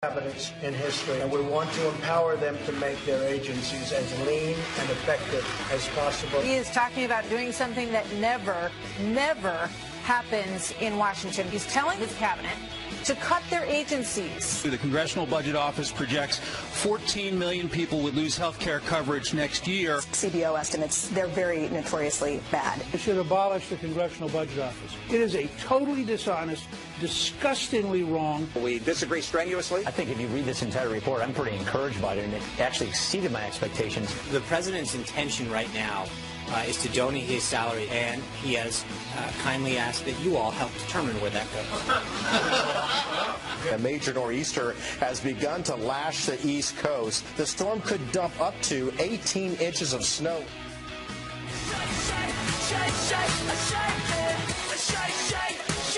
cabinets in history, and we want to empower them to make their agencies as lean and effective as possible. He is talking about doing something that never happens in Washington. He's telling his cabinet to cut their agencies. The Congressional Budget Office projects 14 million people would lose health care coverage next year. CBO estimates, they're very notoriously bad. It should abolish the Congressional Budget Office. It is a totally dishonest, disgustingly wrong. We disagree strenuously. I think if you read this entire report, I'm pretty encouraged by it, and it actually exceeded my expectations. The president's intention right now is to donate his salary, and he has kindly asked that you all help determine where that goes. A major nor'easter has begun to lash the East Coast. The storm could dump up to 18 inches of snow.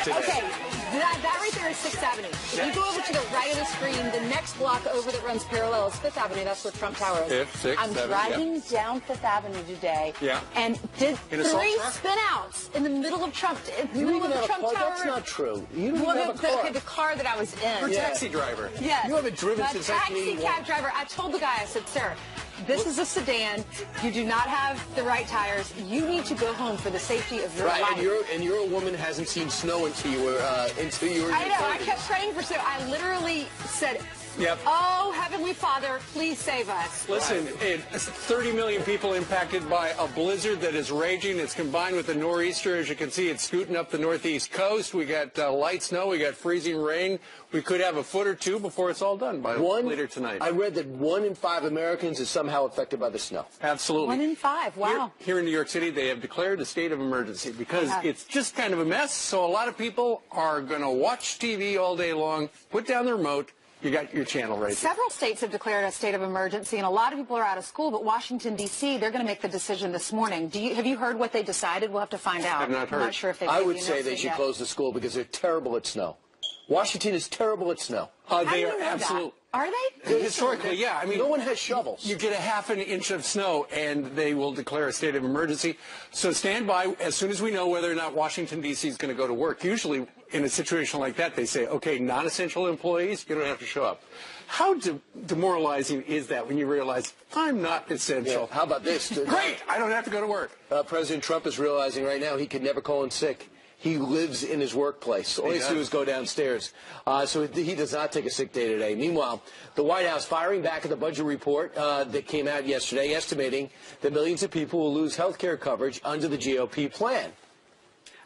Okay, that right there is 6th Avenue. If you go over to the right of the screen, the next block over that runs parallel is 5th Avenue. That's where Trump Tower is. I'm driving down 5th Avenue today, and did 3 spin-outs in the middle of Trump Tower. That's not true. You don't have a car. The car that I was in. You're a taxi driver. Yes. You haven't driven since 1981. Taxi cab driver. I told the guy, I said, sir, this is a sedan. You do not have the right tires. You need to go home for the safety of your life. And you're a woman who hasn't seen snow until you were I know. I kept praying for snow. I literally said, oh, Heavenly Father, please save us. Listen, 30 million people impacted by a blizzard that is raging. It's combined with a nor'easter. As you can see, it's scooting up the northeast coast. We got light snow. We got freezing rain. We could have a foot or two before it's all done by later tonight. I read that 1 in 5 Americans is somehow affected by the snow. Absolutely. 1 in 5. Wow. Here in New York City, they have declared a state of emergency because it's just kind of a mess. So a lot of people are going to watch TV all day long, put down the remote. You got your channel right there. Several states have declared a state of emergency, and a lot of people are out of school, but Washington, D.C., they're going to make the decision this morning. Have you heard what they decided? We'll have to find out. I've not heard. I'm not sure if they've I would say they should close the school because they're terrible at snow. Washington is terrible at snow. They are absolutely. Are they? Historically, yeah. I mean, no one has shovels. You get a half an inch of snow, and they will declare a state of emergency. So stand by as soon as we know whether or not Washington, D.C. is going to go to work. Usually, in a situation like that, they say, okay, non-essential employees, you don't have to show up. How demoralizing is that when you realize, I'm not essential? Yeah. How about this? Great! I don't have to go to work. President Trump is realizing right now he could never call in sick. He lives in his workplace. All he has to do is go downstairs. So he does not take a sick day today. Meanwhile, the White House firing back at the budget report that came out yesterday, estimating that millions of people will lose health care coverage under the GOP plan.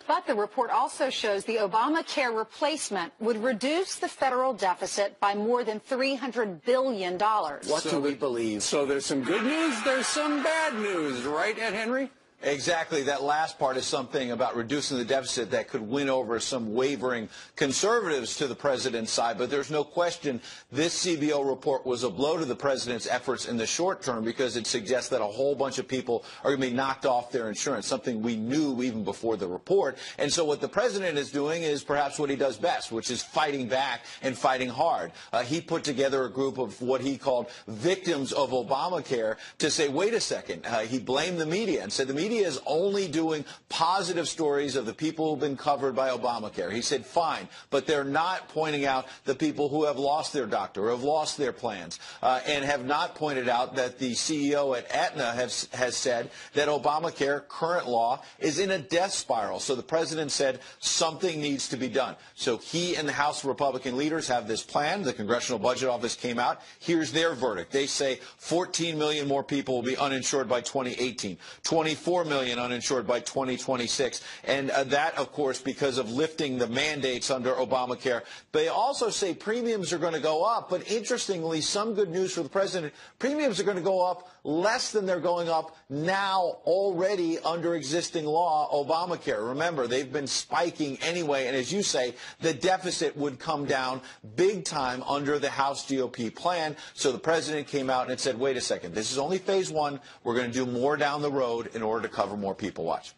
But the report also shows the Obamacare replacement would reduce the federal deficit by more than $300 billion. What do we believe? So there's some good news, there's some bad news, right, Ed Henry? Exactly. That last part is something about reducing the deficit that could win over some wavering conservatives to the president's side. But there's no question this CBO report was a blow to the president's efforts in the short term because it suggests that a whole bunch of people are going to be knocked off their insurance, something we knew even before the report. And so what the president is doing is perhaps what he does best, which is fighting back and fighting hard. He put together a group of what he called victims of Obamacare to say, wait a second. He blamed the media and said the media is only doing positive stories of the people who've been covered by Obamacare. He said, fine, but they're not pointing out the people who have lost their doctor, or have lost their plans, and have not pointed out that the CEO at Aetna has said that Obamacare, current law, is in a death spiral. So the president said something needs to be done. So he and the House Republican leaders have this plan. The Congressional Budget Office came out. Here's their verdict. They say 14 million more people will be uninsured by 2018, 24 million uninsured by 2026. And that, of course, because of lifting the mandates under Obamacare. They also say premiums are going to go up. But interestingly, some good news for the president, premiums are going to go up less than they're going up now already under existing law, Obamacare. Remember, they've been spiking anyway. And as you say, the deficit would come down big time under the House GOP plan. So the president came out and said, wait a second, this is only phase one. We're going to do more down the road in order to cover more people. Watch.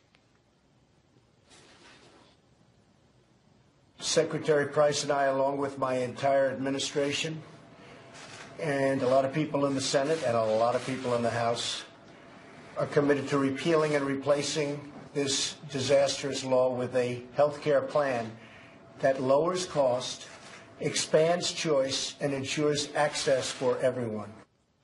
Secretary Price and I, along with my entire administration, and a lot of people in the Senate and a lot of people in the House, are committed to repealing and replacing this disastrous law with a health care plan that lowers cost expands choice, and ensures access for everyone.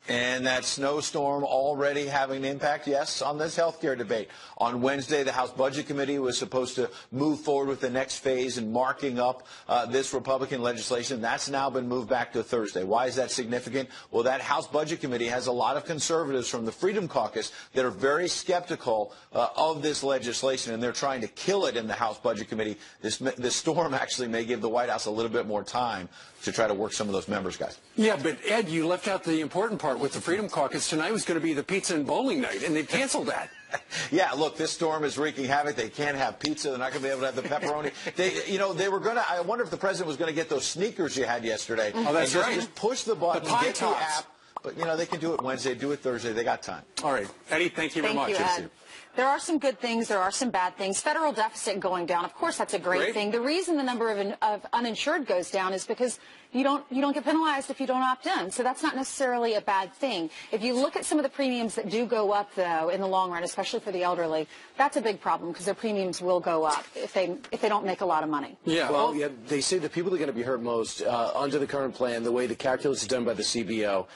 And that snowstorm already having an impact, yes, on this health care debate. On Wednesday, the House Budget Committee was supposed to move forward with the next phase in marking up this Republican legislation. That's now been moved back to Thursday. Why is that significant? Well, that House Budget Committee has a lot of conservatives from the Freedom Caucus that are very skeptical of this legislation, and they're trying to kill it in the House Budget Committee. This storm actually may give the White House a little bit more time to try to work some of those members, guys. Yeah, but Ed, you left out the important part with the Freedom Caucus. Tonight was going to be the pizza and bowling night, and they've canceled that. Yeah, look, this storm is wreaking havoc. They can't have pizza. They're not going to be able to have the pepperoni. They were going to. I wonder if the president was going to get those sneakers you had yesterday. Oh, that's right. Just push the button, get the app. But they can do it Wednesday, do it Thursday. They got time. All right, Eddie, thank you very much. Thank you, Ed. There are some good things. There are some bad things. Federal deficit going down. Of course, that's a great thing. The reason the number of uninsured goes down is because you don't get penalized if you don't opt in. So that's not necessarily a bad thing. If you look at some of the premiums that do go up, though, in the long run, especially for the elderly, that's a big problem because their premiums will go up if they don't make a lot of money. Yeah. Well, yeah, they say the people that are going to be hurt most under the current plan, the way the calculus is done by the CBO,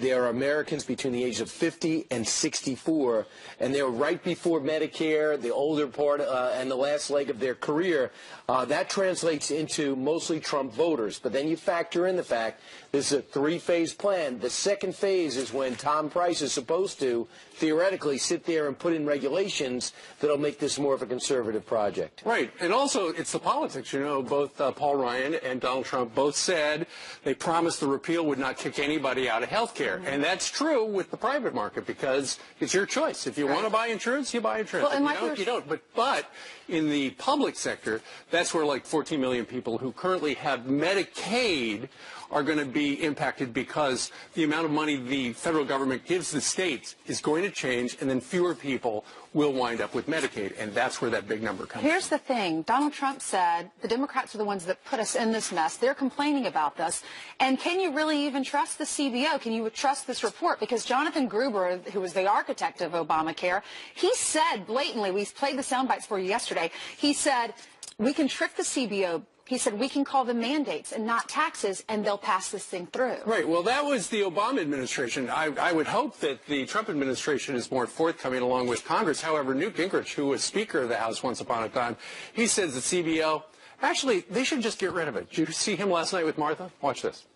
there are Americans between the age of 50 and 64, and they're right before Medicare, the older part, and the last leg of their career. That translates into mostly Trump voters. But then you factor in the fact this is a three-phase plan. The second phase is when Tom Price is supposed to theoretically sit there and put in regulations that'll make this more of a conservative project. Right. And also, it's the politics. Both Paul Ryan and Donald Trump both said they promised the repeal would not kick anybody out of health care. And that's true with the private market because it's your choice. If you want to buy insurance, you buy insurance. Well, if you don't, you don't. But in the public sector, that's where like 14 million people who currently have Medicaid are going to be impacted because the amount of money the federal government gives the states is going to change, and then fewer people will wind up with Medicaid, and that's where that big number comes Here's the thing. Donald Trump said the Democrats are the ones that put us in this mess. They're complaining about this. And can you really even trust the CBO? Can you trust this report? Because Jonathan Gruber, who was the architect of Obamacare, he said blatantly, we played the sound bites for you yesterday, he said, we can trick the CBO. He said, we can call them mandates and not taxes, and they'll pass this thing through. Right. Well, that was the Obama administration. I would hope that the Trump administration is more forthcoming along with Congress. However, Newt Gingrich, who was Speaker of the House once upon a time, he says the CBO, actually, they should just get rid of it. Did you see him last night with Martha? Watch this.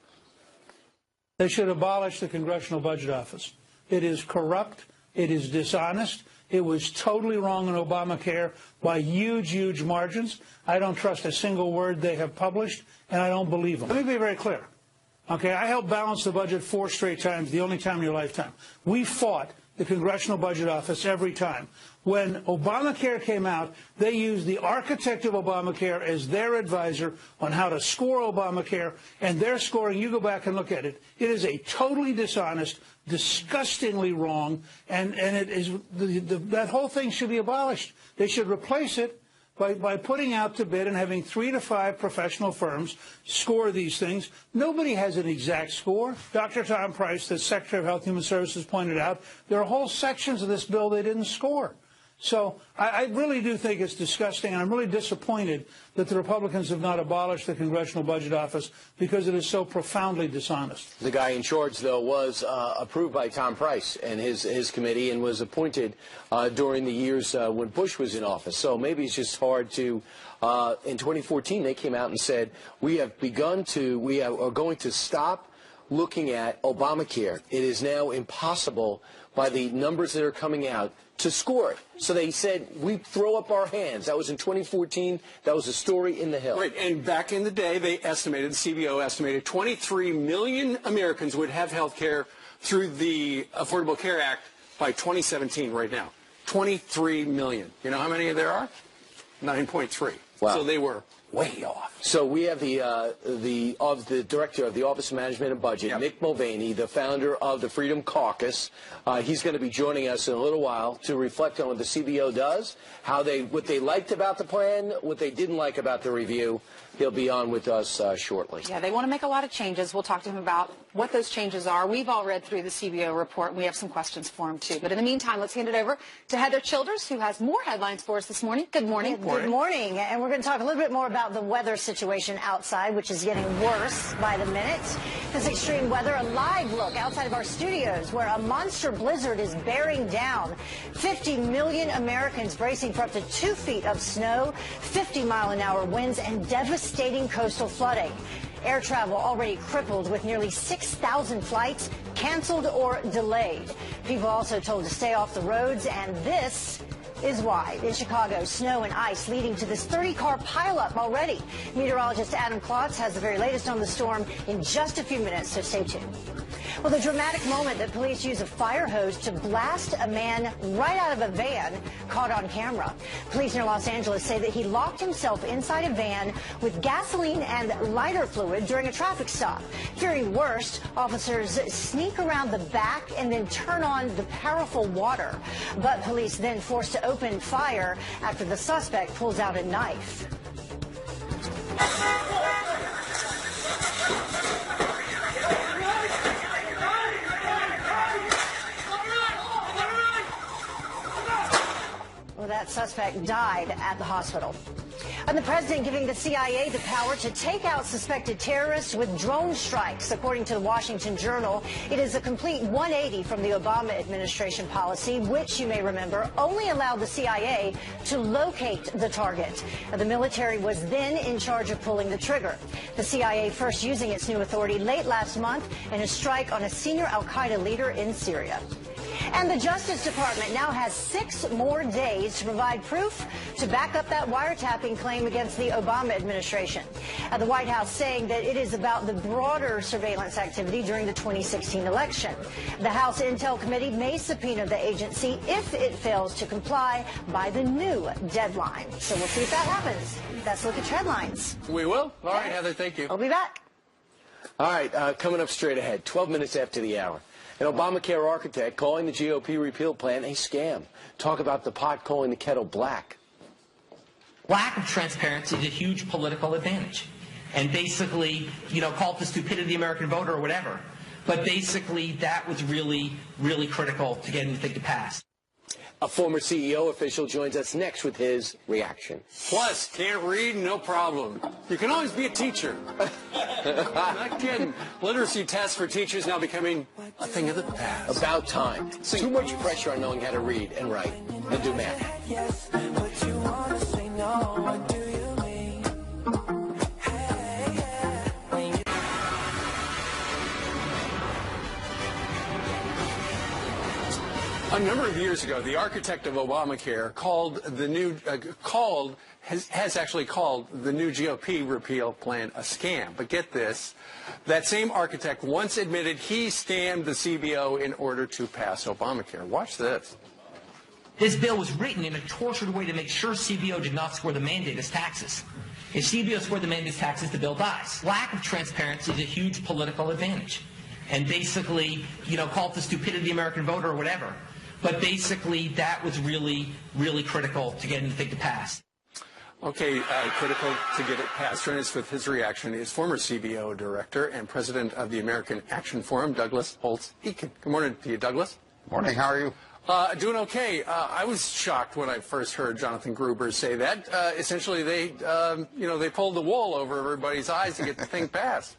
They should abolish the Congressional Budget Office. It is corrupt. It is dishonest. It was totally wrong in Obamacare by huge, huge margins. I don't trust a single word they have published, and I don't believe them. Let me be very clear. Okay, I helped balance the budget 4 straight times, the only time in your lifetime. We fought the Congressional Budget Office every time. When Obamacare came out, they used the architect of Obamacare as their advisor on how to score Obamacare, and their scoring, you go back and look at it, it is a totally dishonest, disgustingly wrong, and it is that whole thing should be abolished. They should replace it by putting out to bid and having 3 to 5 professional firms score these things. Nobody has an exact score. Dr. Tom Price, the Secretary of Health and Human Services, pointed out there are whole sections of this bill they didn't score. So I really do think it's disgusting, and I'm really disappointed that the Republicans have not abolished the Congressional Budget Office because it is so profoundly dishonest. The guy in charge, though, was approved by Tom Price and his committee and was appointed during the years when Bush was in office. So maybe it's just hard to in 2014, they came out and said, we are going to stop looking at Obamacare. It is now impossible by the numbers that are coming out to score it. So they said, we throw up our hands. That was in 2014. That was a story in the Hill. Right, and back in the day, the CBO estimated 23 million Americans would have health care through the Affordable Care Act by 2017 right now. 23 million. You know how many there are? 9.3. Wow. So they were way off. So we have the director of the Office of Management and Budget, yep, Mick Mulvaney, the founder of the Freedom Caucus. He's going to be joining us in a little while to reflect on what the CBO does, what they liked about the plan, what they didn't like about the review. He'll be on with us shortly. Yeah, they want to make a lot of changes. We'll talk to him about what those changes are. We've all read through the CBO report, and we have some questions for him, too. But in the meantime, let's hand it over to Heather Childers, who has more headlines for us this morning. Good morning. Good morning. And we're going to talk a little bit more about about the weather situation outside, which is getting worse by the minute. This extreme weather, a live look outside of our studios where a monster blizzard is bearing down. 50 million Americans bracing for up to 2 feet of snow, 50-mile-an-hour winds, and devastating coastal flooding. Air travel already crippled with nearly 6,000 flights canceled or delayed. People also told to stay off the roads, and this is why. In Chicago, snow and ice leading to this 30-car pileup already. Meteorologist Adam Klotz has the very latest on the storm in just a few minutes, so stay tuned. Well, the dramatic moment that police use a fire hose to blast a man right out of a van caught on camera. Police near Los Angeles say that he locked himself inside a van with gasoline and lighter fluid during a traffic stop. Fearing worst, officers sneak around the back and then turn on the powerful water. But police then forced to open fire after the suspect pulls out a knife. Well, that suspect died at the hospital. And the president giving the CIA the power to take out suspected terrorists with drone strikes. According to the Washington Journal, it is a complete 180 from the Obama administration policy, which, you may remember, only allowed the CIA to locate the target. The military was then in charge of pulling the trigger. The CIA first using its new authority late last month in a strike on a senior al-Qaeda leader in Syria. And the Justice Department now has 6 more days to provide proof to back up that wiretapping claim against the Obama administration. The White House saying that it is about the broader surveillance activity during the 2016 election. The House Intel Committee may subpoena the agency if it fails to comply by the new deadline. So we'll see if that happens. Let's look at your headlines. We will. All right, Heather, thank you. I'll be back. All right, coming up straight ahead, 12 minutes after the hour. An Obamacare architect calling the GOP repeal plan a scam. Talk about the pot calling the kettle black. Lack of transparency is a huge political advantage. And basically, call it the stupidity of the American voter or whatever. But basically, that was really, really critical to getting the thing to pass. A former CEO official joins us next with his reaction. Plus, can't read, no problem. You can always be a teacher. Not kidding. Literacy tests for teachers now becoming a thing of the past. About time. Too much pressure on knowing how to read and write and do math. Yes, but you wanna say no, what do you mean? A number of years ago, the architect of Obamacare has actually called the new GOP repeal plan a scam. But get this, that same architect once admitted he scammed the CBO in order to pass Obamacare. Watch this. This bill was written in a tortured way to make sure CBO did not score the mandate as taxes. If CBO scored the mandate as taxes, the bill dies. Lack of transparency is a huge political advantage. And basically, call it the stupidity of the American voter or whatever. But basically, that was really, really critical to getting the thing to pass. Okay, critical to get it passed. Joining us with his reaction is former CBO director and president of the American Action Forum, Douglas Holtz-Eakin. Good morning to you, Douglas. Morning. How are you? Doing okay. I was shocked when I first heard Jonathan Gruber say that. Essentially, they pulled the wool over everybody's eyes to get the thing passed.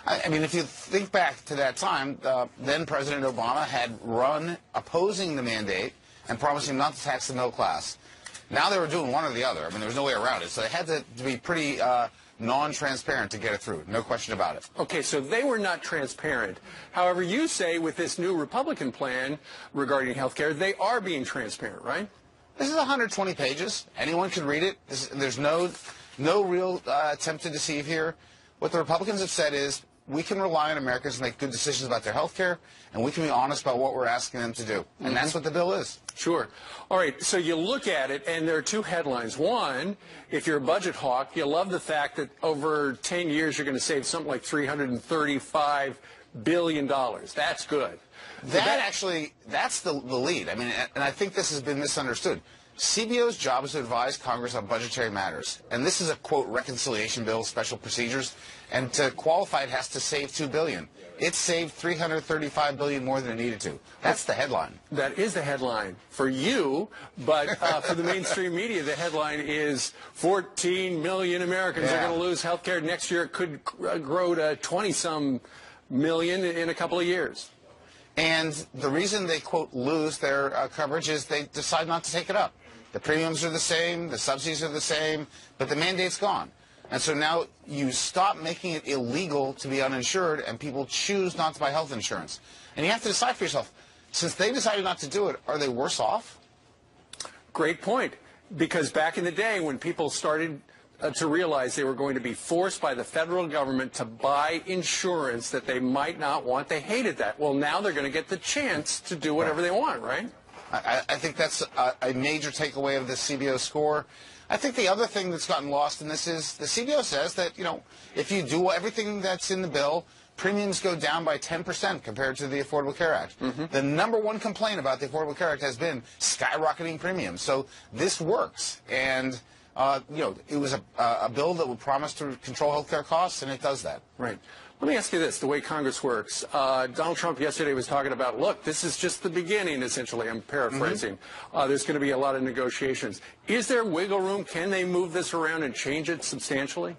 I mean, if you think back to that time, then President Obama had run opposing the mandate and promising not to tax the middle class. Now they were doing one or the other. I mean, there was no way around it. So they had to be pretty non-transparent to get it through. No question about it. Okay, so they were not transparent. However, you say with this new Republican plan regarding health care, they are being transparent, right? This is 120 pages. Anyone can read it. There's no real attempt to deceive here. What the Republicans have said is, we can rely on Americans to make good decisions about their health care, and we can be honest about what we're asking them to do. And that's what the bill is. Sure. All right, so you look at it, and there are 2 headlines. One, if you're a budget hawk, you love the fact that over 10 years you're going to save something like $335 billion. That's good. That's the lead. I mean, and I think this has been misunderstood. CBO's job is to advise Congress on budgetary matters. And this is a, quote, reconciliation bill, special procedures. And to qualify, it has to save $2 billion. It saved $335 billion more than it needed to. That's the headline. That is the headline for you, but for the mainstream media, the headline is 14 million Americans are going to lose health care. Next year, it could grow to 20-some million in a couple of years. And the reason they, quote, lose their coverage is they decide not to take it up. The premiums are the same, the subsidies are the same, but the mandate's gone. And so now you stop making it illegal to be uninsured, and people choose not to buy health insurance. And you have to decide for yourself, since they decided not to do it, are they worse off? Great point. Because back in the day when people started to realize they were going to be forced by the federal government to buy insurance that they might not want, they hated that. Well, now they're going to get the chance to do whatever they want, right? I think that's a major takeaway of the CBO score. I think the other thing that's gotten lost in this is the CBO says that, you know, if you do everything that's in the bill, premiums go down by 10% compared to the Affordable Care Act. The number one complaint about the Affordable Care Act has been skyrocketing premiums. So this works. And, you know, it was a bill that would promise to control health care costs, and it does that. Right. Let me ask you this, the way Congress works. Donald Trump yesterday was talking about, look, this is just the beginning, essentially. I'm paraphrasing. There's going to be a lot of negotiations. Is there wiggle room? Can they move this around and change it substantially?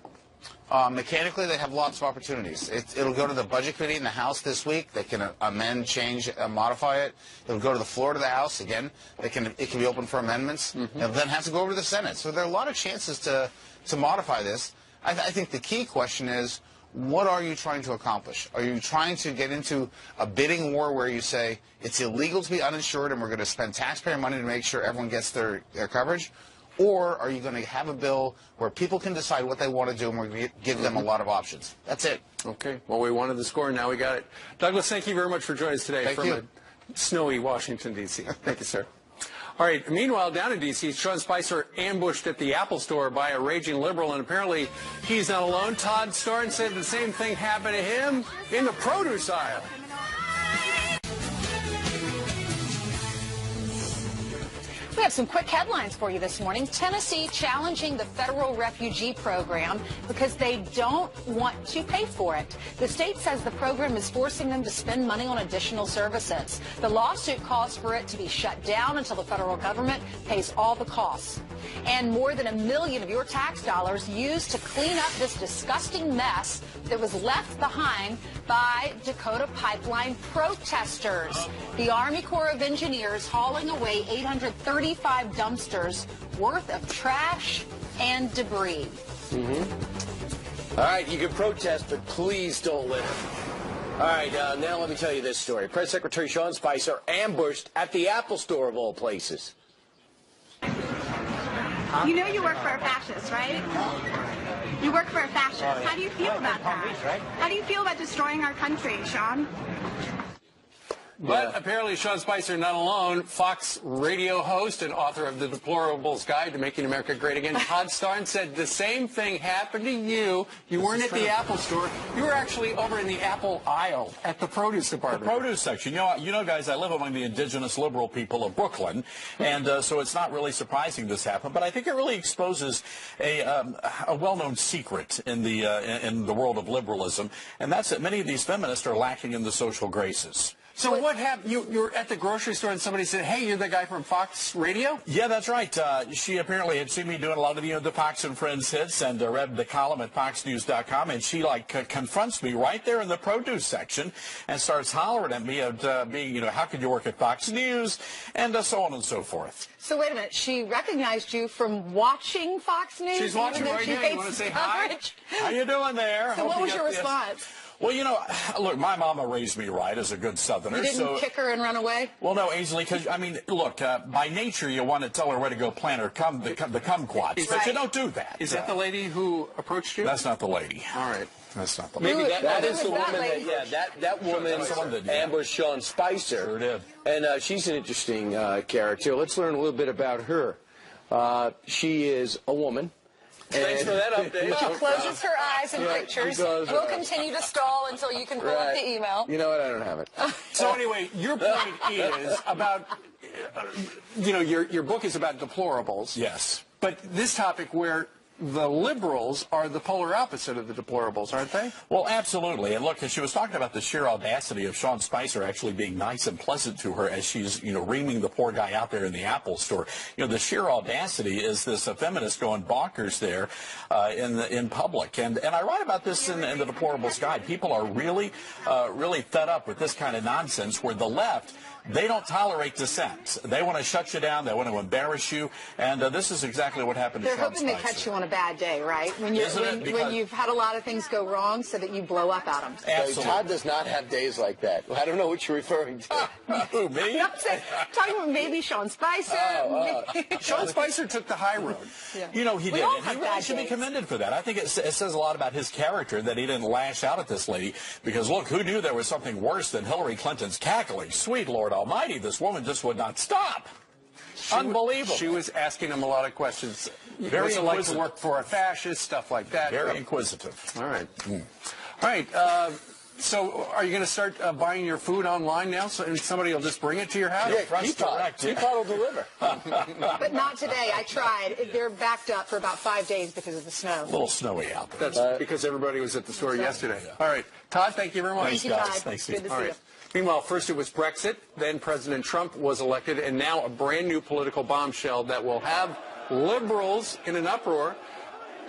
Mechanically, they have lots of opportunities. It'll go to the Budget Committee in the House this week. They can amend, change, modify it. It'll go to the floor of the House. Again, it can be open for amendments. It'll then have to go over to the Senate. So there are a lot of chances to modify this. I think the key question is, what are you trying to accomplish? Are you trying to get into a bidding war where you say it's illegal to be uninsured and we're going to spend taxpayer money to make sure everyone gets their coverage? Or are you going to have a bill where people can decide what they want to do and we're going to give them a lot of options? That's it. Okay. Well, we wanted the score, and now we got it. Douglas, thank you very much for joining us today from a snowy Washington, D.C. Thank you, sir. All right. Meanwhile, down in D.C., Sean Spicer ambushed at the Apple Store by a raging liberal, and apparently he's not alone. Todd Starnes said the same thing happened to him in the produce aisle. We have some quick headlines for you this morning. Tennessee challenging the federal refugee program because they don't want to pay for it. The state says the program is forcing them to spend money on additional services. The lawsuit calls for it to be shut down until the federal government pays all the costs. And more than $1 million of your tax dollars used to clean up this disgusting mess that was left behind by Dakota Pipeline protesters. The Army Corps of Engineers hauling away 835 dumpsters worth of trash and debris. All right, you can protest, but please don't litter. All right, now let me tell you this story. Press Secretary Sean Spicer ambushed at the Apple Store, of all places. You know you work for a fascist, right? You work for a fascist. How do you feel about that? How do you feel about destroying our country, Sean? But apparently Sean Spicer not alone. Fox radio host and author of The Deplorables Guide to Making America Great Again, Todd Starnes, said the same thing happened to you. You weren't at the Apple Store. You were actually over in the Apple aisle at the produce department. The produce section. You know, guys, I live among the indigenous liberal people of Brooklyn, and so it's not really surprising this happened. But I think it really exposes a well-known secret in the world of liberalism, and that's that many of these feminists are lacking in the social graces. So what happened? You were at the grocery store and somebody said, hey, you're the guy from Fox Radio? Yeah, that's right. She apparently had seen me doing a lot of the Fox and Friends hits and read the column at foxnews.com, and she confronts me right there in the produce section and starts hollering at me of being, how could you work at Fox News, and so on and so forth. So wait a minute, she recognized you from watching Fox News? She's watching right now. You want to say hi? How you doing there? So what was your response? Well, look, my mama raised me right as a good Southerner. You didn't kick her and run away? Well, no, Ainsley, because, look, by nature, you want to tell her where to go plant her the kumquats, but you don't do that. Is that the lady who approached you? That's not the lady. All right. That's not the lady. lady. Maybe that is the woman that woman ambushed Sean Spicer. Sure did. And she's an interesting character. Let's learn a little bit about her. She is a woman. Thanks for that update. She closes her eyes in pictures. We'll continue to stall until you can pull up the email. You know what? I don't have it. So anyway, your point is about you know, your book is about deplorables. Yes. But this topic where the liberals are the polar opposite of the deplorables, aren't they? Well, absolutely. And look, she was talking about the sheer audacity of Sean Spicer actually being nice and pleasant to her as she's, you know, reaming the poor guy out there in the Apple store. You know, the sheer audacity is this feminist going bonkers there in public. And I write about this in the Deplorables Guide. People are really fed up with this kind of nonsense where the left, they don't tolerate dissent. They want to shut you down. They want to embarrass you. And this is exactly what happened to Sean Spicer. They're hoping to catch you on a bad day, right? When you've had a lot of things go wrong so that you blow up at them. Absolutely. Todd does not have days like that. I don't know what you're referring to. Who, me? I'm talking about maybe Sean Spicer. Sean Spicer took the high road. Yeah. You know, he We did. all And have he really bad should be days. commended for that. I think it says a lot about his character that he didn't lash out at this lady because, look, who knew there was something worse than Hillary Clinton's cackling? Sweet Lord Almighty, this woman just would not stop. Unbelievable. She was asking him a lot of questions. Very What's it like to inquisitive. work for a fascist, stuff like that. Very inquisitive. All right. All right. So are you going to start buying your food online now, and somebody will just bring it to your house? Yeah, Peapod will deliver. But not today. I tried. They're backed up for about 5 days because of the snow. A little snowy out there. That's because everybody was at the store yesterday. All right. Todd, thank you very much. Thank you, Todd. Thanks, Good to All see right. you. Meanwhile, first it was Brexit, then President Trump was elected, and now a brand new political bombshell that will have liberals in an uproar.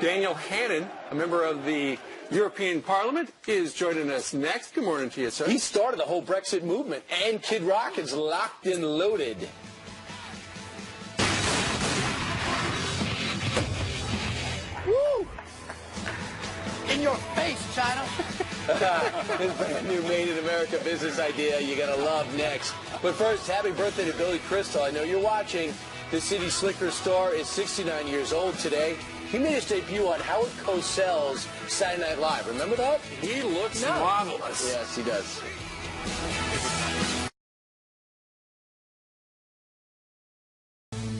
Daniel Hannan, a member of the European Parliament, is joining us next. Good morning to you, sir. He started the whole Brexit movement, and Kid Rock is locked and loaded. Woo! In your face, China. His brand new Made in America business idea you're going to love next. But first, happy birthday to Billy Crystal. I know you're watching. The City Slicker star is 69 years old today. He made his debut on Howard Cosell's Saturday Night Live. Remember that? He looks marvelous. Yes, he does.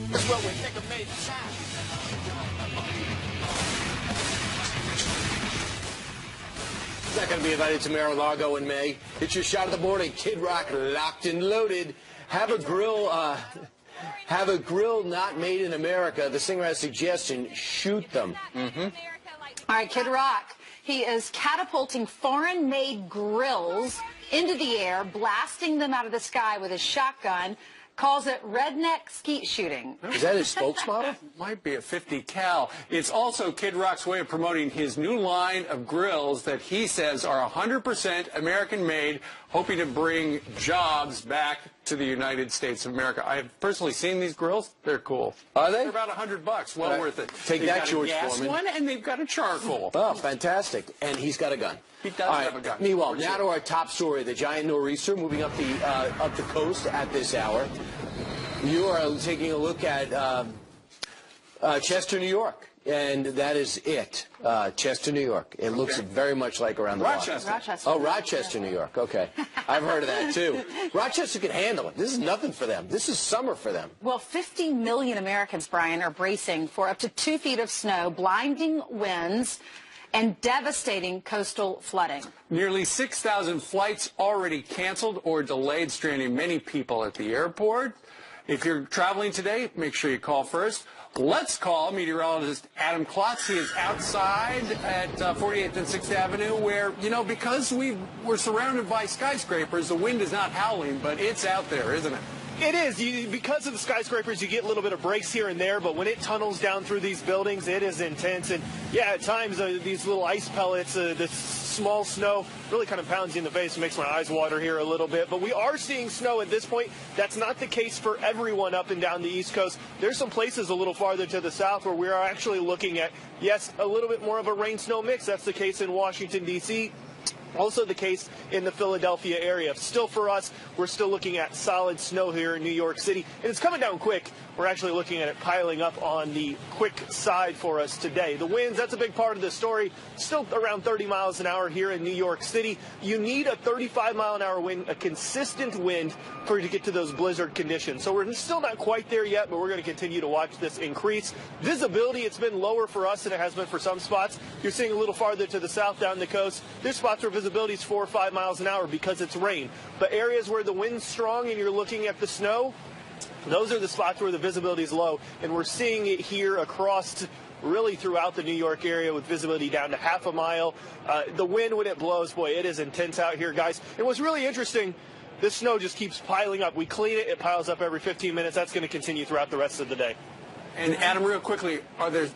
That's what we think of made sound. He's not going to be invited to Mar-a-Lago in May. It's your shot of the morning. Kid Rock locked and loaded. Have a grill not made in America. The singer has a suggestion. Shoot them. All right, Kid Rock. He is catapulting foreign-made grills into the air, blasting them out of the sky with his shotgun. Calls it redneck skeet shooting. Is that his spokesmodel? Might be a 50 cal. It's also Kid Rock's way of promoting his new line of grills that he says are 100% American-made, hoping to bring jobs back to the United States of America. I have personally seen these grills. They're cool. Are they? They're about $100. Well worth it. Take They've that, got George a gas Foreman. one, and they've got a charcoal. Oh, fantastic. And he's got a gun. He does All have a gun. Meanwhile, now to our top story. The giant nor'easter moving up the coast at this hour. You are taking a look at Chester, New York. And that is it. Chester, New York. It looks very much like around the block. Rochester. Oh, Rochester, New York. Okay. I've heard of that, too. Rochester can handle it. This is nothing for them. This is summer for them. Well, 50 million Americans, Brian, are bracing for up to 2 feet of snow, blinding winds, and devastating coastal flooding. Nearly 6,000 flights already canceled or delayed, stranding many people at the airport. If you're traveling today, make sure you call first. Let's call meteorologist Adam Klotz. He is outside at 48th and 6th Avenue where, you know, because we're surrounded by skyscrapers, the wind is not howling, but it's out there, isn't it? It is. Because of the skyscrapers, you get a little bit of breaks here and there, but when it tunnels down through these buildings, it is intense. And, yeah, at times, these little ice pellets, the small snow really kind of pounds you in the face and makes my eyes water here a little bit. But we are seeing snow at this point. That's not the case for everyone up and down the East Coast. There's some places a little farther to the south where we are actually looking at, yes, a little bit more of a rain-snow mix. That's the case in Washington, D.C., also the case in the Philadelphia area. Still for us, we're still looking at solid snow here in New York City, and it's coming down quick. We're actually looking at it piling up on the quick side for us today. The winds, that's a big part of the story. Still around 30 miles an hour here in New York City. You need a 35-mile-an-hour wind, a consistent wind, for you to get to those blizzard conditions. So we're still not quite there yet, but we're going to continue to watch this increase. Visibility, it's been lower for us than it has been for some spots. You're seeing a little farther to the south down the coast. There's spots where visibility is 4 or 5 miles an hour because it's rain. But areas where the wind's strong and you're looking at the snow, Those are the spots where the visibility is low, and we're seeing it here across really throughout the New York area with visibility down to half a mile. The wind, when it blows, boy, it is intense out here, guys. And what's really interesting, this snow just keeps piling up. We clean it, it piles up every 15 minutes. That's going to continue throughout the rest of the day. And Adam, real quickly,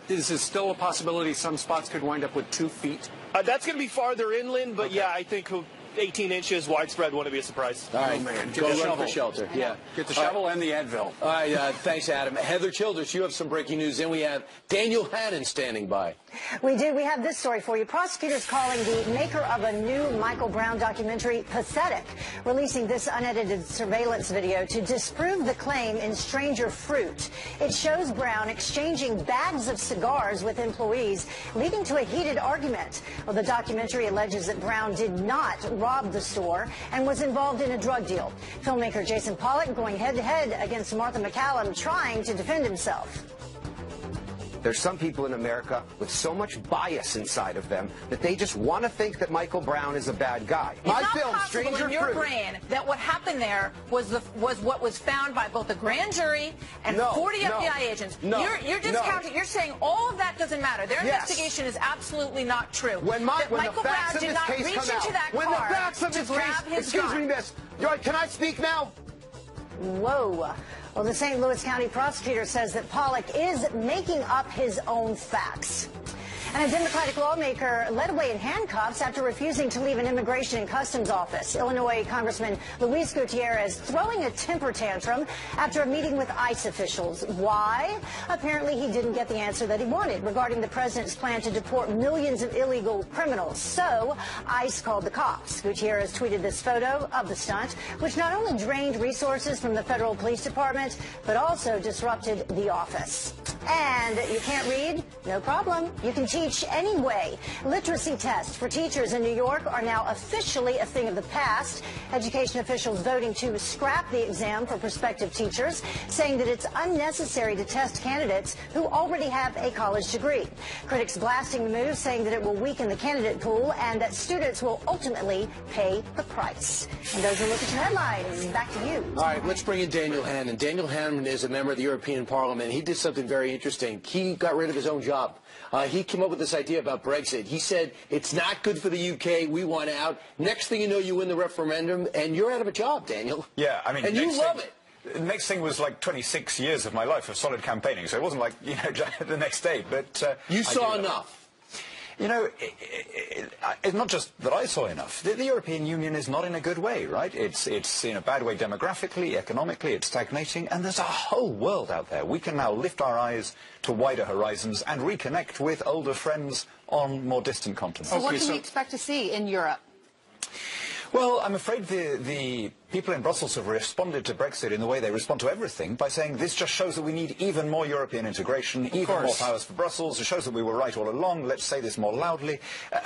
is there still a possibility some spots could wind up with 2 feet? That's going to be farther inland, but yeah, I think 18 inches widespread wouldn't be a surprise. All right, man. go run for shelter. Yeah, get the shovel and the Advil. All right, thanks, Adam. Heather Childers, you have some breaking news, and we have Daniel Hannan standing by. We do. We have this story for you. Prosecutors calling the maker of a new Michael Brown documentary pathetic, releasing this unedited surveillance video to disprove the claim in Stranger Fruit. It shows Brown exchanging bags of cigars with employees, leading to a heated argument. Well, the documentary alleges that Brown did not rob the store and was involved in a drug deal. Filmmaker Jason Pollock going head-to-head against Martha McCallum, trying to defend himself. There's some people in America with so much bias inside of them that they just want to think that Michael Brown is a bad guy. It's not possible in your brain that what happened there was what was found by both the grand jury and 40 FBI agents. You're discounting. You're saying all of that doesn't matter. Their investigation is absolutely not true. When Michael Brown did not reach into that car to grab his gun. Excuse me, miss. Can I speak now? Whoa. Well, the St. Louis County prosecutor says that Pollock is making up his own facts. And a Democratic lawmaker led away in handcuffs after refusing to leave an immigration and customs office. Illinois Congressman Luis Gutierrez throwing a temper tantrum after a meeting with ICE officials. Why? Apparently he didn't get the answer that he wanted regarding the president's plan to deport millions of illegal criminals. So ICE called the cops. Gutierrez tweeted this photo of the stunt, which not only drained resources from the federal police department, but also disrupted the office. And you can't read? No problem. You can teach anyway. Literacy tests for teachers in New York are now officially a thing of the past. Education officials voting to scrap the exam for prospective teachers, saying that it's unnecessary to test candidates who already have a college degree. Critics blasting the move, saying that it will weaken the candidate pool and that students will ultimately pay the price. And those are Look at Your Headlines. Back to you. All right, let's bring in Daniel Hannan. Daniel Hannan is a member of the European Parliament. He did something very interesting. He got rid of his own job. He came up with this idea about Brexit. He said, it's not good for the UK. We want out. Next thing you know, you win the referendum, and you're out of a job, Daniel. Yeah, I mean... And you love it. The next thing was like 26 years of my life of solid campaigning, so it wasn't like, you know, the next day, but... you saw enough. You know, it's not just that I saw enough. The European Union is not in a good way, right? It's in a bad way demographically, economically, it's stagnating, and there's a whole world out there. We can now lift our eyes to wider horizons and reconnect with older friends on more distant continents. So what can we expect to see in Europe? Well, I'm afraid the people in Brussels have responded to Brexit in the way they respond to everything by saying this just shows that we need even more European integration, even more powers for Brussels. It shows that we were right all along. Let's say this more loudly.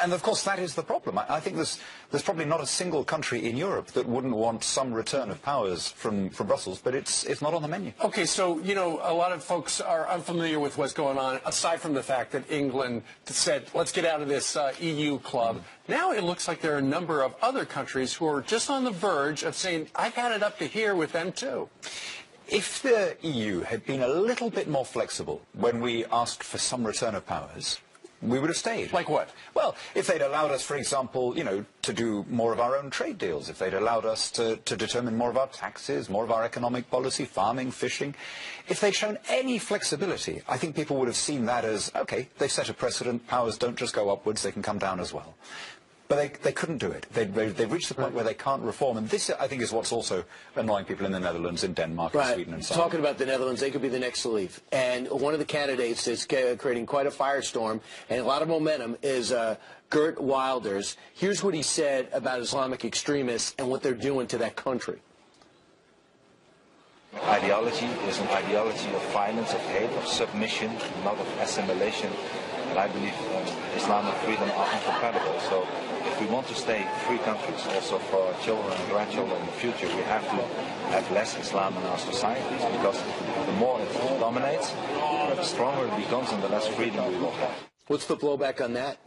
And, of course, that is the problem. I think there's probably not a single country in Europe that wouldn't want some return of powers from Brussels, but it's not on the menu. Okay, so, you know, a lot of folks are unfamiliar with what's going on, aside from the fact that England said, let's get out of this EU club. Now it looks like there are a number of other countries who are just on the verge of saying, I've had it up to here with them too. If the EU had been a little bit more flexible when we asked for some return of powers, we would have stayed. Like what? Well, if they'd allowed us, for example, you know, to do more of our own trade deals, if they'd allowed us to determine more of our taxes, more of our economic policy, farming, fishing, if they'd shown any flexibility, I think people would have seen that as, okay, they've set a precedent, powers don't just go upwards, they can come down as well. But they couldn't do it. They've reached the point where they can't reform. And this, I think, is what's also annoying people in the Netherlands, in Denmark, in Sweden, and so on. Talking about the Netherlands, they could be the next to leave. And one of the candidates is creating quite a firestorm and a lot of momentum is Geert Wilders. Here's what he said about Islamic extremists and what they're doing to that country. Ideology is an ideology of violence, of hate, of submission, not of assimilation. And I believe Islam and freedom are incompatible. So if we want to stay free countries also for our children and grandchildren in the future, we have to have less Islam in our societies, because the more it dominates, the stronger it becomes and the less freedom we will have. What's the blowback on that?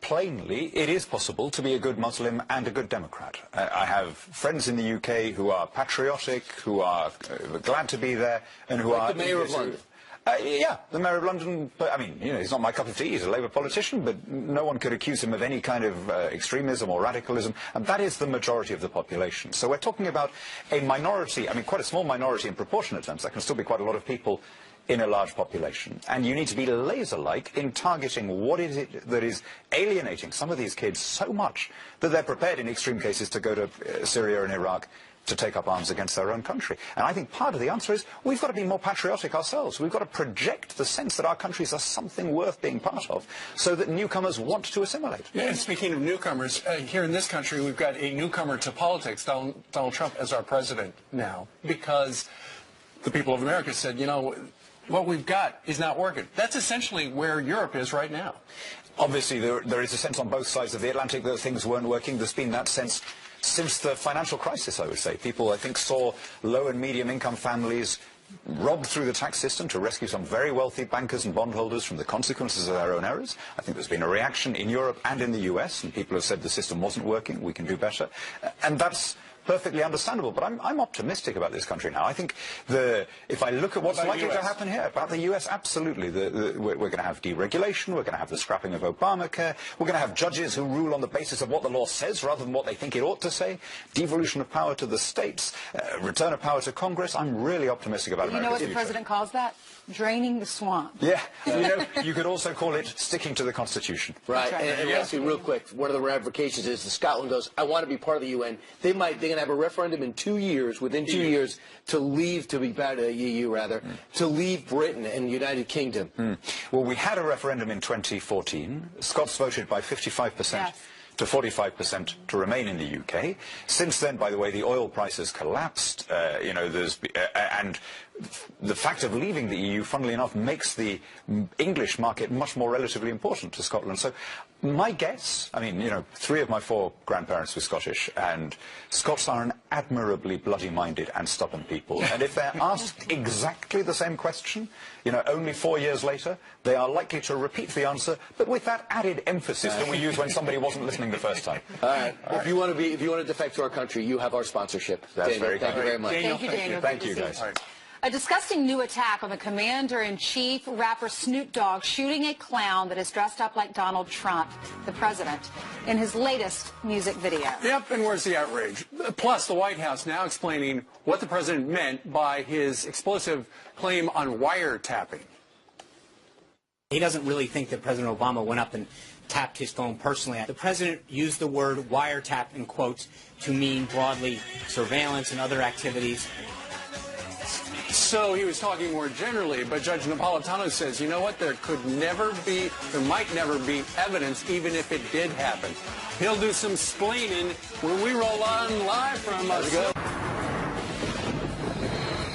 Plainly, it is possible to be a good Muslim and a good Democrat. I have friends in the UK who are patriotic, who are glad to be there, and who are... the Mayor of London. Yeah, the Mayor of London, but I mean, you know, he's not my cup of tea, he's a Labour politician, but no one could accuse him of any kind of extremism or radicalism, and that is the majority of the population. So we're talking about a minority, I mean, quite a small minority in proportionate terms. That can still be quite a lot of people in a large population. And you need to be laser-like in targeting what is it that is alienating some of these kids so much that they're prepared in extreme cases to go to Syria and Iraq to take up arms against their own country. And I think part of the answer is we've got to be more patriotic ourselves. We've got to project the sense that our countries are something worth being part of so that newcomers want to assimilate. Yeah, and speaking of newcomers, here in this country we've got a newcomer to politics, Donald Trump, as our president now, because the people of America said, you know, what we've got is not working. That's essentially where Europe is right now. Obviously, there is a sense on both sides of the Atlantic that things weren't working. There's been that sense since the financial crisis, I would say. People, I think, saw low and medium income families robbed through the tax system to rescue some very wealthy bankers and bondholders from the consequences of their own errors. I think there's been a reaction in Europe and in the US, and people have said the system wasn't working, we can do better. And that's perfectly understandable, but I'm optimistic about this country now. I think if I look at what's likely to happen here, about the US, absolutely. We're going to have deregulation, we're going to have the scrapping of Obamacare, we're going to have judges who rule on the basis of what the law says rather than what they think it ought to say, devolution of power to the states, return of power to Congress. I'm really optimistic about America's You know what future. the president calls that? Draining the swamp. Yeah, you know, you could also call it sticking to the Constitution. Right, and Leslie, real quick, one of the ramifications is that Scotland goes, I want to be part of the UN. They're going to have a referendum in 2 years, within 2 years, to leave, to be part of the EU, rather, to leave Britain and the United Kingdom. Well, we had a referendum in 2014. Scots voted by 55%. To 45% to remain in the UK. Since then, by the way, the oil price has collapsed. You know, and the fact of leaving the EU, funnily enough, makes the English market much more relatively important to Scotland. So my guess, I mean, you know, 3 of my 4 grandparents were Scottish, and Scots are an admirably bloody-minded and stubborn people. And if they're asked exactly the same question, you know, only 4 years later, they are likely to repeat the answer, but with that added emphasis that we used when somebody wasn't listening the first time. All right. If you want to defect to our country, you have our sponsorship. That's Daniel, very kind. thank you very much. Thank you, Daniel. Thank you, guys. A disgusting new attack on the commander-in-chief, rapper Snoop Dogg, shooting a clown that is dressed up like Donald Trump, the president, in his latest music video. Yep, and where's the outrage? Plus, the White House now explaining what the president meant by his explosive claim on wiretapping. He doesn't really think that President Obama went up and tapped his phone personally. The president used the word wiretap in quotes to mean broadly surveillance and other activities. So he was talking more generally, but Judge Napolitano says, you know what, there might never be evidence, even if it did happen. He'll do some splaining when we roll on live from us.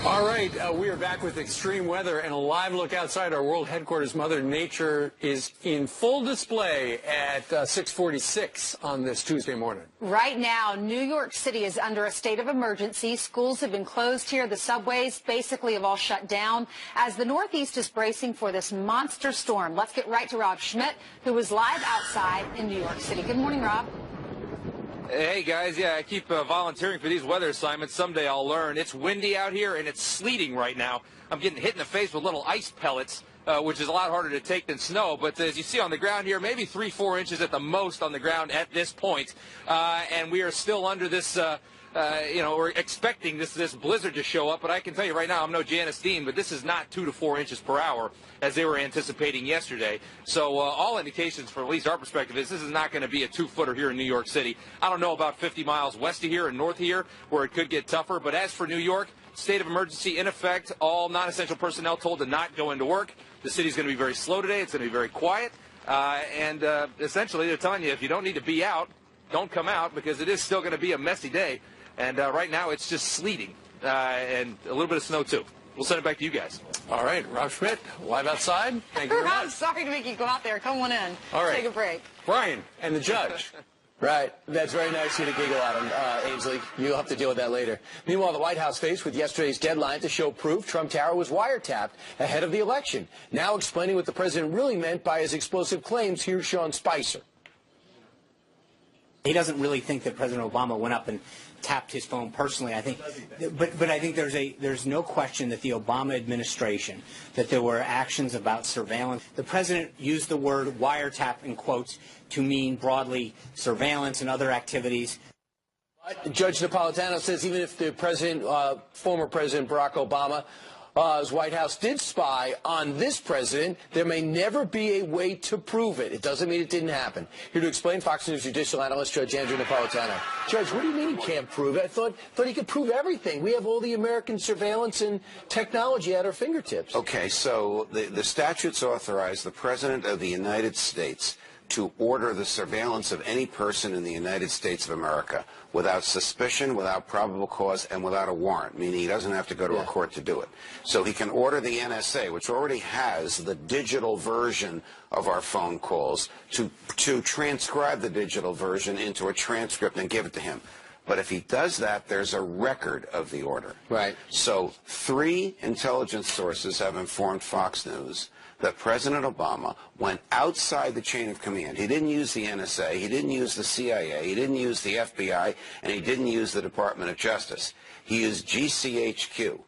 All right, we are back with extreme weather and a live look outside our world headquarters. Mother Nature is in full display at 6:46 on this Tuesday morning. Right now, New York City is under a state of emergency. Schools have been closed here. The subways basically have all shut down as the Northeast is bracing for this monster storm. Let's get right to Rob Schmidt, who is live outside in New York City. Good morning, Rob. Hey, guys. Yeah, I keep volunteering for these weather assignments. Someday I'll learn. It's windy out here, and it's sleeting right now. I'm getting hit in the face with little ice pellets, which is a lot harder to take than snow. But as you see on the ground here, maybe 3-4 inches at the most on the ground at this point. And we are still under this... you know, we're expecting this blizzard to show up, but I can tell you right now, I'm no Janice Dean, but this is not 2 to 4 inches per hour as they were anticipating yesterday. So all indications from at least our perspective is this is not going to be a 2-footer here in New York City. I don't know about 50 miles west of here and north of here where it could get tougher, but as for New York, state of emergency in effect, all non-essential personnel told to not go into work. The city's going to be very slow today. It's going to be very quiet. And essentially they're telling you if you don't need to be out, don't come out because it is still going to be a messy day. And right now it's just sleeting and a little bit of snow, too. We'll send it back to you guys. All right, Rob Schmidt, live outside. Thank you very much. Sorry to make you go out there. Come on in. All right. Take a break. Brian and the judge. Right. That's very nice of you to giggle at him, Ainsley. You'll have to deal with that later. Meanwhile, the White House faced with yesterday's deadline to show proof Trump Tower was wiretapped ahead of the election. Now explaining what the president really meant by his explosive claims, here's Sean Spicer. He doesn't really think that President Obama went up and tapped his phone personally. I think, but I think there's no question that the Obama administration, that there were actions about surveillance. The president used the word wiretap in quotes to mean broadly surveillance and other activities. But Judge Napolitano says even if the president, former President Barack Obama, his White House did spy on this president, there may never be a way to prove it. It doesn't mean it didn't happen. Here to explain, Fox News judicial analyst Judge Andrew Napolitano. Judge, what do you mean he can't prove it? I thought he could prove everything. We have all the American surveillance and technology at our fingertips. Okay, so the statutes authorize the President of the United States to order the surveillance of any person in the United States of America without suspicion, without probable cause, and without a warrant, meaning he doesn't have to go to a court to do it. So he can order the NSA, which already has the digital version of our phone calls, to transcribe the digital version into a transcript and give it to him. But if he does that, there's a record of the order. Right. So 3 intelligence sources have informed Fox News that President Obama went outside the chain of command. He didn't use the NSA, he didn't use the CIA, he didn't use the FBI, and he didn't use the Department of Justice. He used GCHQ.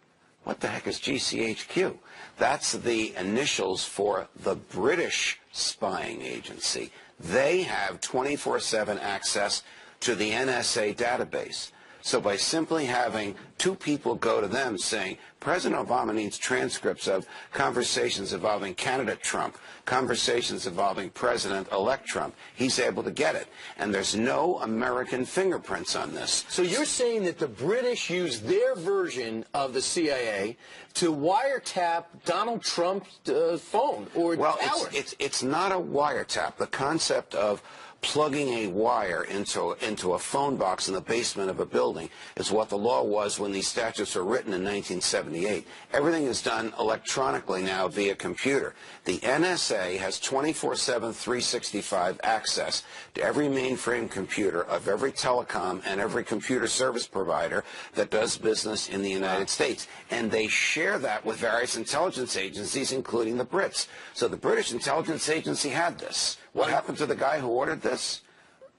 What the heck is GCHQ? That's the initials for the British spying agency. They have 24/7 access to the NSA database. So by simply having 2 people go to them saying, President Obama needs transcripts of conversations involving candidate Trump, conversations involving President-elect Trump, he's able to get it. And there's no American fingerprints on this. So you're saying that the British used their version of the CIA to wiretap Donald Trump's phone or Well, tower? it's not a wiretap. The concept of plugging a wire into a phone box in the basement of a building is what the law was when these statutes were written in 1978. Everything is done electronically now via computer. The NSA has 24/7, 365 access to every mainframe computer of every telecom and every computer service provider that does business in the United States. And they share that with various intelligence agencies, including the Brits. So the British intelligence agency had this. What happened to the guy who ordered this?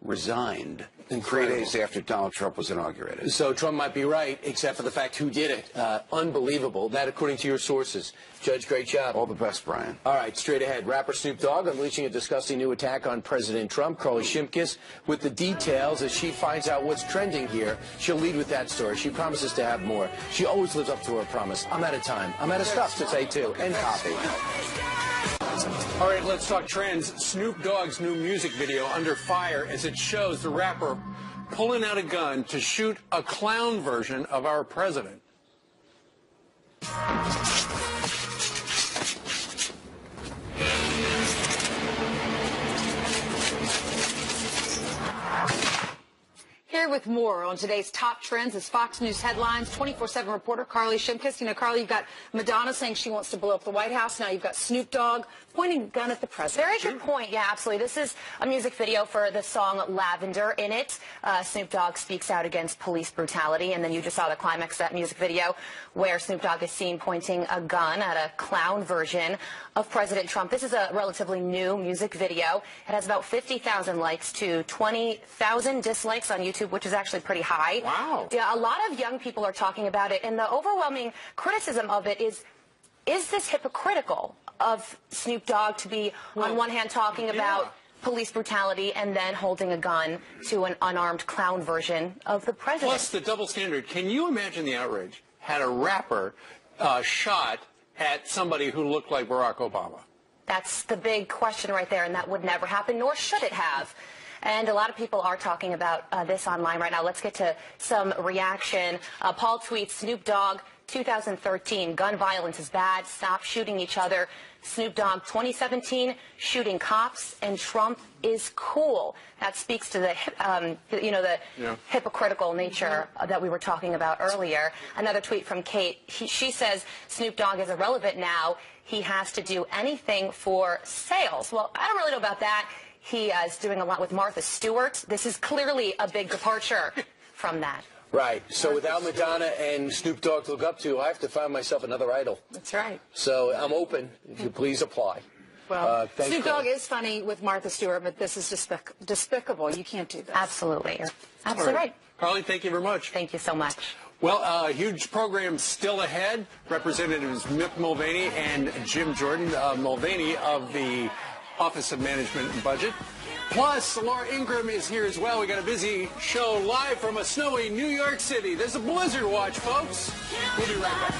Resigned. Incredible. 3 days after Donald Trump was inaugurated. So Trump might be right, except for the fact who did it. Unbelievable. That according to your sources. Judge, great job. All the best, Brian. All right, straight ahead. Rapper Snoop Dogg unleashing a disgusting new attack on President Trump. Carly Shimkus with the details as she finds out what's trending here. She'll lead with that story. She promises to have more. She always lives up to her promise. I'm out of time. I'm out of stuff to say, too. And copy. All right, let's talk trends. Snoop Dogg's new music video, Under Fire, as it shows the rapper pulling out a gun to shoot a clown version of our president. Here with more on today's top trends is Fox News headlines, 24/7 reporter Carly Shimkus. You know, Carly, you've got Madonna saying she wants to blow up the White House. Now you've got Snoop Dogg pointing a gun at the president. Very good point. Yeah, absolutely. This is a music video for the song Lavender. In it, Snoop Dogg speaks out against police brutality. And then you just saw the climax of that music video where Snoop Dogg is seen pointing a gun at a clown version of President Trump. This is a relatively new music video. It has about 50,000 likes to 20,000 dislikes on YouTube, which is actually pretty high. Wow. Yeah, a lot of young people are talking about it. And the overwhelming criticism of it is this hypocritical of Snoop Dogg to be, on one hand, talking about police brutality and then holding a gun to an unarmed clown version of the president? Plus the double standard. Can you imagine the outrage had a rapper shot at somebody who looked like Barack Obama? That's the big question right there, and that would never happen, nor should it have. And a lot of people are talking about this online right now. Let's get to some reaction. Paul tweets, Snoop Dogg, 2013, gun violence is bad, stop shooting each other. Snoop Dogg, 2017, shooting cops, and Trump is cool. That speaks to the, hypocritical nature that we were talking about earlier. Another tweet from Kate. She says, Snoop Dogg is irrelevant now. He has to do anything for sales. Well, I don't really know about that. he is doing a lot with Martha Stewart. This is clearly a big departure from that. Right. So without Madonna and Snoop Dogg to look up to, I have to find myself another idol. That's right. So I'm open. If you please apply. Well, thanks, Snoop Dogg Carly. is funny with Martha Stewart, but this is despicable. You can't do this. Absolutely. Absolutely right. Carly, thank you very much. Thank you so much. Well, a huge program still ahead. Representatives Mick Mulvaney and Jim Jordan. Mulvaney of the Office of Management and Budget. Plus, Laura Ingraham is here as well. We got a busy show live from a snowy New York City. There's a blizzard watch, folks. We'll be right back.